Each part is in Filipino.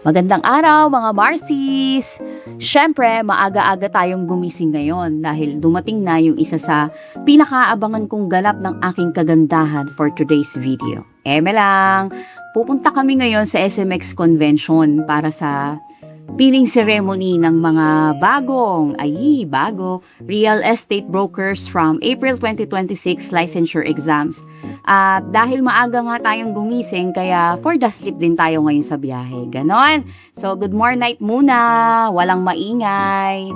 Magandang araw mga Marcies! Siyempre, maaga-aga tayong gumising ngayon dahil dumating na yung isa sa pinakaabangan kong ganap ng aking kagandahan for today's video. Eme lang! Pupunta kami ngayon sa SMX Convention para sa pinning ceremony ng mga bago real estate brokers from April 2026 licensure exams. At dahil maaga nga tayong gumising, kaya for the sleep din tayo ngayon sa biyahe. Ganon. So, good morning night muna. Walang maingay.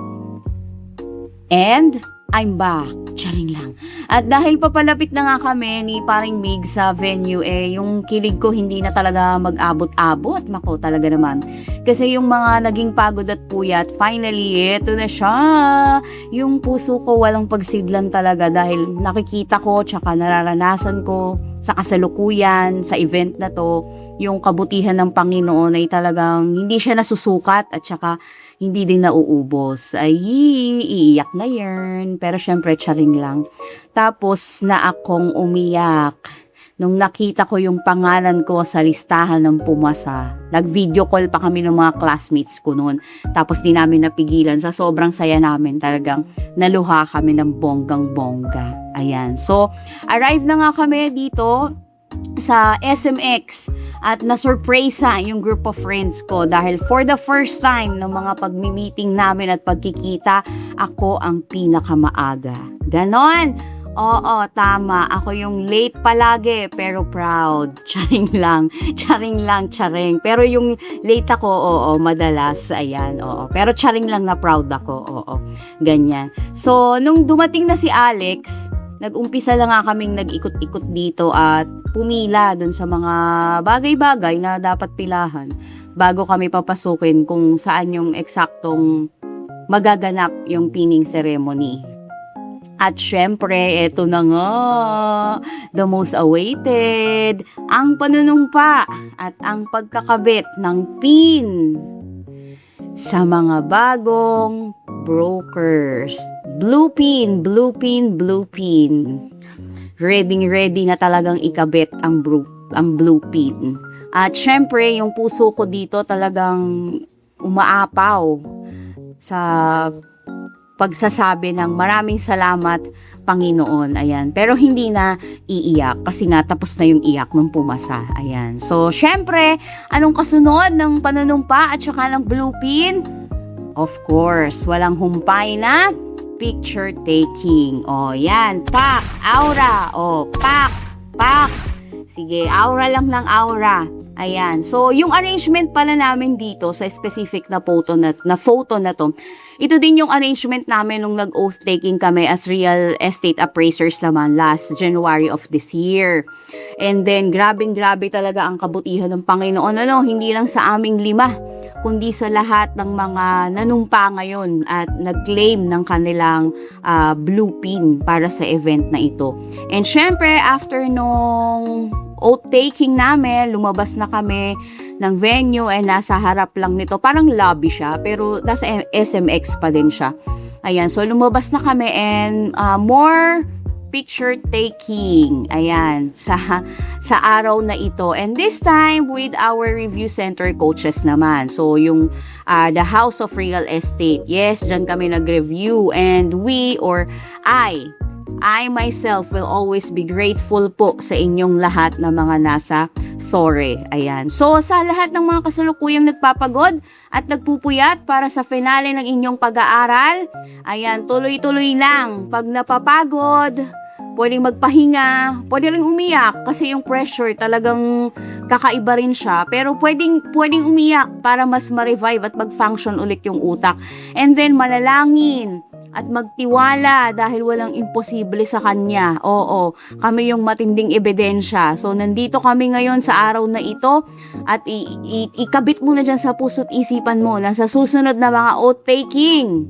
And I'm back. Charing lang. At dahil papalapit na nga kami ni Paring Mig sa venue, yung kilig ko hindi na talaga mag-abot-abot. Nako, talaga naman. Kasi yung mga naging pagod at puyat, finally, eto na siya. Yung puso ko walang pagsidlan talaga dahil nakikita ko tsaka nararanasan ko sa kasalukuyan, sa event na to, yung kabutihan ng Panginoon ay talagang hindi siya nasusukat at saka hindi din nauubos. Ay, iiyak na yan. Pero syempre, charing lang. Tapos na akong umiyak nung nakita ko yung pangalan ko sa listahan ng pumasa. Nag-video call pa kami ng mga classmates ko noon. Tapos di namin napigilan. Sa sobrang saya namin, talagang naluha kami ng bonggang-bongga. Ayan. So, arrive na nga kami dito sa SMX at na-surpresa yung group of friends ko dahil for the first time ng mga pagmi-meeting namin at pagkikita, ako ang pinakamaaga. Ganon! Oo, tama. Ako yung late palagi, pero proud. Charing lang. Pero yung late ako, oo, madalas, ayan, oo. Pero charing lang na proud ako, oo. Ganyan. So, nung dumating na si Alex, nag-umpisa lang nga kaming nag-ikot-ikot dito at pumila dun sa mga bagay-bagay na dapat pilahan bago kami papasukin kung saan yung eksaktong magaganap yung pinning ceremony. At syempre, eto na nga, the most awaited, ang panunumpa at ang pagkakabit ng pin sa mga bagong brokers. Blue pin. Ready na talagang ikabit ang blue pin. At syempre, yung puso ko dito talagang umaapaw sa pagsasabi ng maraming salamat, Panginoon. Ayan. Pero hindi na iiyak kasi nga tapos na yung iyak nung pumasa. Ayan. So, syempre, anong kasunod ng panunumpa at saka ng blue pin? Of course, walang humpay na picture taking. O, yan. Pak! Aura! O, pak! Sige, aura lang ng aura. Ayan. So, yung arrangement pala namin dito sa specific na photo na to, ito din yung arrangement namin nung nag-oath taking kami as real estate appraisers naman last January of this year. And then, grabe talaga ang kabutihan ng Panginoon. Hindi lang sa aming 5, kundi sa lahat ng mga nanumpa ngayon at nag-claim ng kanilang blue pin para sa event na ito. And syempre, after nung oath-taking namin, lumabas na kami ng venue nasa harap lang nito. Parang lobby siya, pero nasa SMX pa din siya. Ayan, so lumabas na kami and more picture taking. Ayan, sa araw na ito. And this time, with our review center coaches naman. So, yung the House of Real Estate. Yes, dyan kami nag-review. And I myself will always be grateful po sa inyong lahat na mga nasa Thore. Ayan. So, sa lahat ng mga kasalukuyang nagpapagod at nagpupuyat para sa finale ng inyong pag-aaral, ayan, tuloy-tuloy lang. Pag napapagod, pwedeng magpahinga, pwede rin umiyak kasi yung pressure talagang kakaiba rin siya. Pero pwedeng umiyak para mas ma-revive at mag-function ulit yung utak. And then, manalangin at magtiwala dahil walang imposible sa Kanya. Oo, kami yung matinding ebidensya. So, nandito kami ngayon sa araw na ito at ikabit mo na dyan sa puso't isipan mo na sa susunod na mga oath-taking,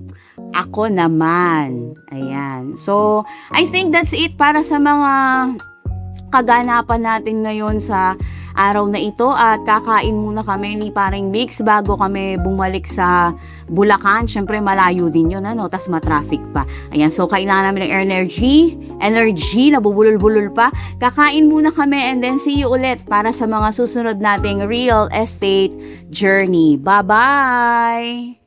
ako naman. Ayan. So, I think that's it para sa mga kaganapan natin ngayon sa araw na ito at kakain muna kami ni Paring Mix bago kami bumalik sa Bulacan. Syempre malayo din yun, ano? Tas matraffic pa. Ayan, so kailangan namin ng energy, nabubulol-bulol pa. Kakain muna kami and then see you ulit para sa mga susunod nating real estate journey. Bye-bye!